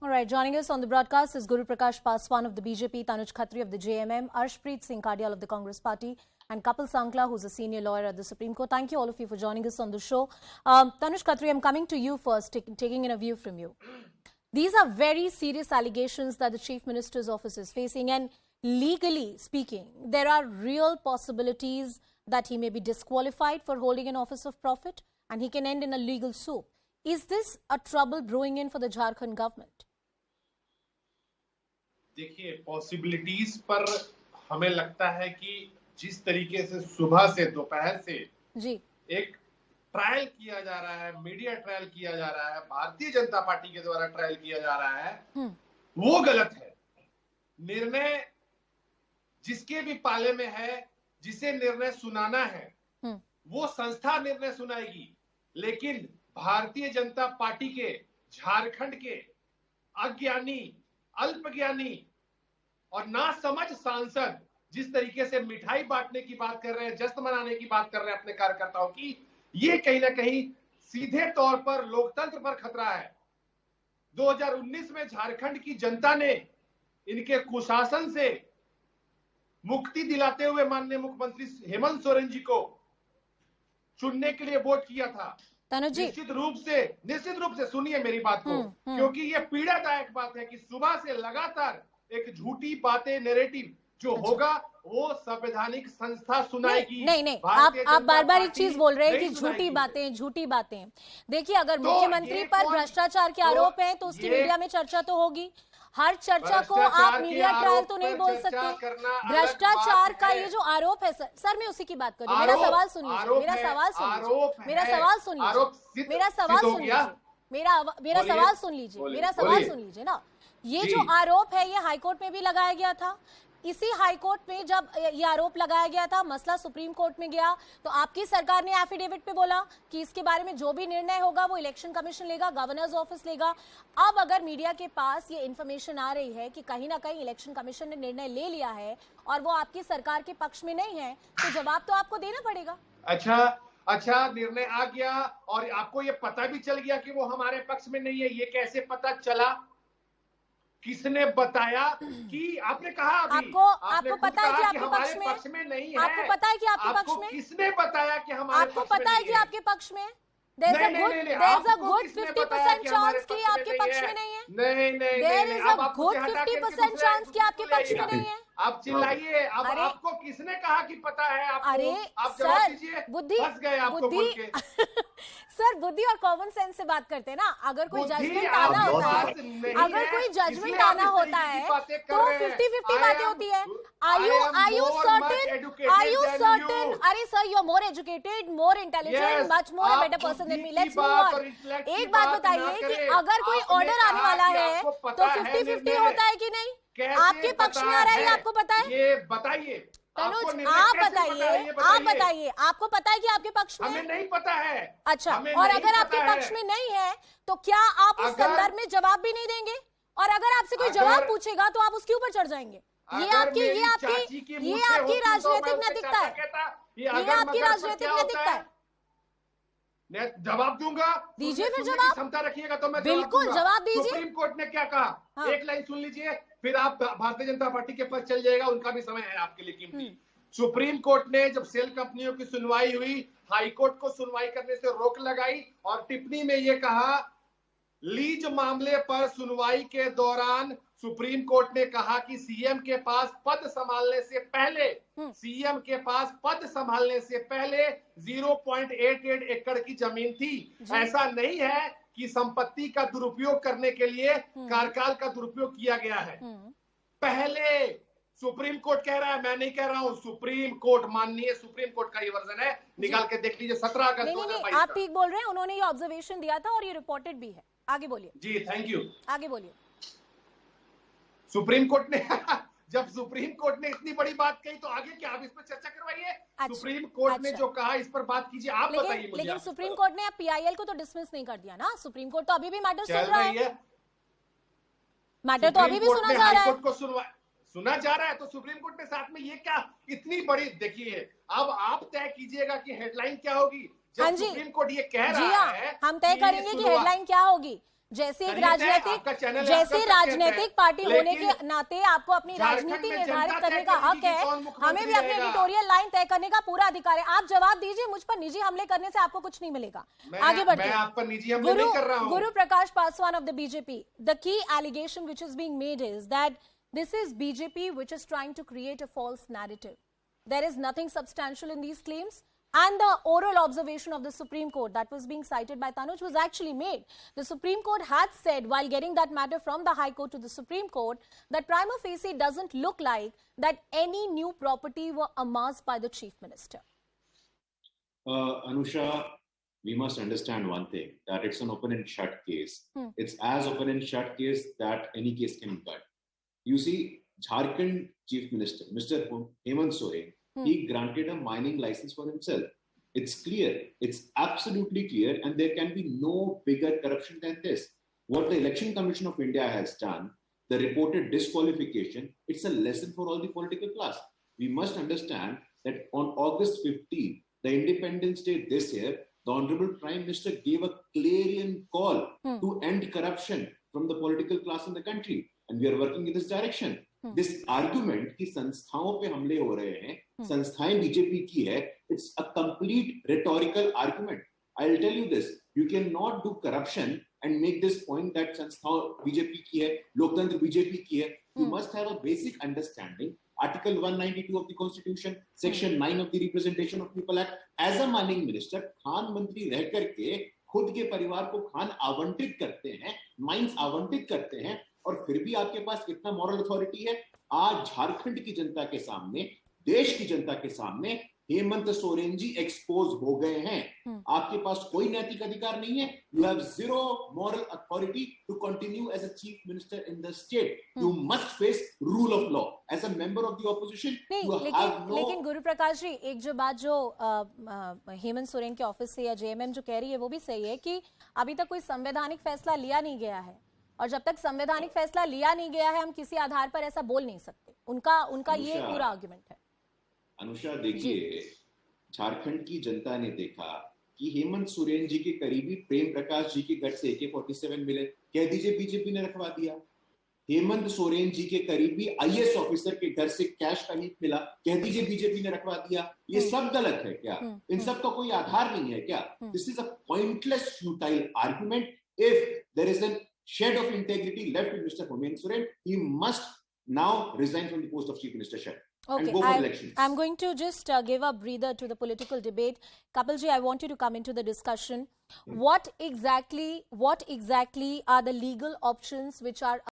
All right, joining us on the broadcast is Guru Prakash Paswan of the BJP, Tanuj Khatri of the JMM, Arshpreet Singh Kardial of the Congress Party, and Kapil Sankla, who's a senior lawyer at the Supreme Court. Thank you all of you for joining us on the show. Tanuj Khatri, I'm coming to you first, taking in a view from you. These are very serious allegations that the Chief Minister's office is facing, and legally speaking, there are real possibilities that he may be disqualified for holding an office of profit, and he can end in a legal suit. Is this a trouble brewing in for the Jharkhand government? देखिए, possibilities पर हमें लगता है कि जिस तरीके से सुबह से दोपहर से जी एक ट्रायल किया जा रहा है, मीडिया ट्रायल किया जा रहा है, भारतीय जनता पार्टी के द्वारा ट्रायल किया जा रहा है, वो गलत है। निर्णय जिसके भी पाले में है, जिसे निर्णय सुनाना है, वो संस्था निर्णय सुनाएगी, लेकिन भारतीय जनता पार्टी के झारखंड के अज्ञानी, अल्पज्ञानी और नासमझ सांसद जिस तरीके से मिठाई बांटने की बात कर रहे हैं, जश्न मनाने की बात कर रहे हैं अपने कार्यकर्ताओं की, ये कहीं ना कहीं सीधे तौर पर लोकतंत्र पर खतरा है। 2019 में झारखंड की जनता ने इनके कुशासन से मुक्ति दिलाते हुए माननीय मुख्यमंत्री हेमंत सोरेन जी को चुनने के लिए वोट किया था। निश्चित रूप से सुनिए मेरी बात को, क्योंकि ये पीड़ादायक बात है कि सुबह से लगातार एक झूठी बातें, नैरेटिव जो होगा वो संवैधानिक संस्था सुनाएगी। नहीं, आप बार बार एक चीज बोल रहे हैं कि झूठी बातें। देखिए, अगर मुख्यमंत्री पर भ्रष्टाचार के आरोप हैं तो उसकी मीडिया में चर्चा तो होगी। हर चर्चा को आप मीडिया ट्रायल तो नहीं बोल सकते। भ्रष्टाचार का ये जो आरोप है सर मैं उसी की बात कर रही हूँ। मेरा सवाल सुन लीजिए, मेरा सवाल सुन लीजिए ना। ये जो आरोप है ये हाईकोर्ट में भी लगाया गया था। इसी हाईकोर्ट में जब ये आरोप लगाया गया था, मसला सुप्रीम कोर्ट में गया तो आपकी सरकार ने एफिडेविट पे बोला कि इसके बारे में जो भी निर्णय होगा वो इलेक्शन कमीशन लेगा, गवर्नर्स ऑफिस लेगा। अब अगर मीडिया के पास ये इन्फॉर्मेशन आ रही है कि कहीं ना कहीं इलेक्शन कमीशन ने निर्णय ले लिया है और वो आपकी सरकार के पक्ष में नहीं है, तो जवाब तो आपको देना पड़ेगा। अच्छा, निर्णय आ गया और आपको ये पता भी चल गया कि वो हमारे पक्ष में नहीं है। ये कैसे पता चला? किसने बताया? कि आपने कहा अभी आपको पता है कि आपके पक्ष में नहीं है। आपको पता है कि आपके पक्ष में किसने बताया कि हमारे आपको पता है कि आपके पक्ष में there's a good 50% चांस कि आपके पक्ष में नहीं है। नहीं, there is a good 50% chance कि आपके पक्ष में नहीं है। आप चिल्लाइए। अब आपको किसने कहा कि पता है? आपको अरे आप जवाब दीजिए। बुद्धि फंस गए आपको बोल के। सर बुद्धि और कॉमन सेंस से बात करते हैं ना। अगर कोई जजमेंट आना होता है, तो 50-50 बातें होती है। Are you certain? अरे sir, you are more educated, more intelligent, much more a better person than me. Let's move on. एक बात बताइए कि अगर कोई ऑर्डर आने वाला है तो 50-50 होता है कि नहीं? आपके पक्ष में आ रहा है, आपको पता है? ये बताइए तनुज, आप बताइए, आपको पता है कि आपके पक्ष में? हमें नहीं पता है। अच्छा, और अगर आपके पक्ष में नहीं है तो क्या आप उस संदर्भ में जवाब भी नहीं देंगे? और अगर आपसे कोई जवाब पूछेगा तो आप उसके ऊपर चढ़ जाएंगे? ये आपकी राजनीतिक नैतिकता है। ये आपकी राजनीतिक नैतिकता है। जवाब दूंगा, दीजिए फिर जवाब। क्षमता रखिएगा तो मैं बिल्कुल जवाब दीजिए। सुप्रीम कोर्ट ने क्या कहा? हाँ। एक लाइन सुन लीजिए, फिर आप भारतीय जनता पार्टी के पास चल जाएगा, उनका भी समय है आपके लिए कीमती। सुप्रीम कोर्ट ने जब सेल कंपनियों की सुनवाई हुई, हाई कोर्ट को सुनवाई करने से रोक लगाई और टिप्पणी में यह कहा, लीज मामले पर सुनवाई के दौरान सुप्रीम कोर्ट ने कहा कि सीएम के पास पद संभालने से पहले 0.88 एकड़ की जमीन थी। ऐसा नहीं है कि संपत्ति का दुरुपयोग करने के लिए कार्यकाल का दुरुपयोग किया गया है। पहले सुप्रीम कोर्ट कह रहा है, मैं नहीं कह रहा हूं। सुप्रीम कोर्ट, माननीय सुप्रीम कोर्ट का ये वर्जन है, निकाल के देख लीजिए 17 अगस्त 2022। आप ठीक बोल रहे हैं, उन्होंने ये ऑब्जर्वेशन दिया था और ये रिपोर्टेड भी है। आगे बोलिए जी। Thank you. आगे बोलिए। सुप्रीम कोर्ट ने जब सुप्रीम कोर्ट ने इतनी बड़ी बात कही तो आगे क्या? आप इस पर चर्चा करवाइए। अच्छा, सुप्रीम कोर्ट ने जो कहा इस पर बात कीजिए। आप बताइए मुझे। लेकिन सुप्रीम कोर्ट ने अब पीआईएल को तो डिसमिस नहीं कर दिया ना। सुप्रीम कोर्ट तो अभी भी मैटर सुन रहा है। मैटर तो अभी भी सुना जा रहा है। सुना जा रहा है तो सुप्रीम कोर्ट ने साथ में ये क्या इतनी बड़ी, देखिए अब आप तय कीजिएगा कि हेडलाइन क्या होगी। जब सुप्रीम कोर्ट ये कह रहा है, हम तय करेंगे कि हेडलाइन क्या होगी। जैसे एक करिए तय, राजनीतिक आपका चैनल है, आप जैसे कर सकते हैं राजनीतिक तय। पार्टी होने लेकिन के नाते आपको अपनी झारखंड राजनीति में निर्धारित जनता करने तय का हक करेगी कि है। कौन हमें मुख्यमंत्री भी अपनी रहेगा। एडिटोरियल लाइन तय करने का पूरा अधिकार है। आप जवाब दीजिए, मुझ पर निजी हमले करने से आपको कुछ नहीं मिलेगा। आगे मैं बढ़ते आप पर निजी हमले नहीं कर रहा हूं। Guru Prakash Paswan of the BJP, the key allegation which is being made is that this is BJP which is trying to create a false narrative. There is nothing substantial in these claims. And the oral observation of the Supreme Court that was being cited by Tanuj was actually made. The Supreme Court had said, while getting that matter from the High Court to the Supreme Court, that prima facie doesn't look like that any new property were amassed by the Chief Minister. Anusha, we must understand one thing, that it's an open and shut case. It's as open and shut case that any case can cut. You see, Jharkhand Chief Minister, Mr. Hemant Soren, he granted a mining license for himself. It's clear. It's absolutely clear, and there can be no bigger corruption than this. What the Election Commission of India has done, the reported disqualification, it's a lesson for all the political class. We must understand that on August 15th, the Independence Day this year, the Honorable Prime Minister gave a clarion call to end corruption from the political class in the country. And we are working in this direction. This argument कि संस्थाओं पे हमले हो रहे हैं, संस्थाएं BJP की है, it's a complete rhetorical argument. I'll tell you this, you cannot do corruption and make this point that संस्थाओं बीजेपी की है, लोकतंत्र बीजेपी की है. You must have a basic understanding. Article 192 of the Constitution, Section 9 of the Representation of People Act. As a mining minister, Khan मंत्री रह करके खुद के परिवार को खान आवंटित करते हैं, माइंस आवंटित करते हैं, और फिर भी आपके पास कितना मॉरल अथॉरिटी है? आज झारखंड की जनता के सामने, देश की जनता के सामने हेमंत सोरेन जी एक्सपोज हो गए हैं. आपके पास कोई नैतिक अधिकार नहीं है. You have zero moral authority to continue as a chief minister in the state. You must face rule of law. As a member of the opposition, you have no. लेकिन गुरु प्रकाश जी, एक जो बात जो हेमंत सोरेन के ऑफिस से या जेएमएम जो कह रही है वो भी सही है कि अभी तक कोई संवैधानिक फैसला लिया नहीं गया है, और जब तक संवैधानिक फैसला लिया नहीं गया है हम किसी आधार पर ऐसा बोल नहीं सकते. उनका ये पूरा आर्गुमेंट है. अनुषा, देखिए, झारखंड की जनता ने देखा कि हेमंत सोरेन जी के करीबी प्रेम प्रकाश जी के घर से AK-47 मिले, कह दीजिए बीजेपी ने रखवा दिया. हेमंत सोरेन जी के करीबी IAS ऑफिसर के घर से कैश का हीप मिला, कह दीजिए बीजेपी ने रखवा दिया. ये सब गलत है क्या? इन सब का कोई आधार नहीं है क्या? This is a pointless futile argument. If there is an shed of integrity left with Mr. Hemant Soren, he must now resign from the post of Chief Minister and go for elections. I'm going to just give a breather to the political debate. Kapilji, I want you to come into the discussion. What exactly are the legal options which are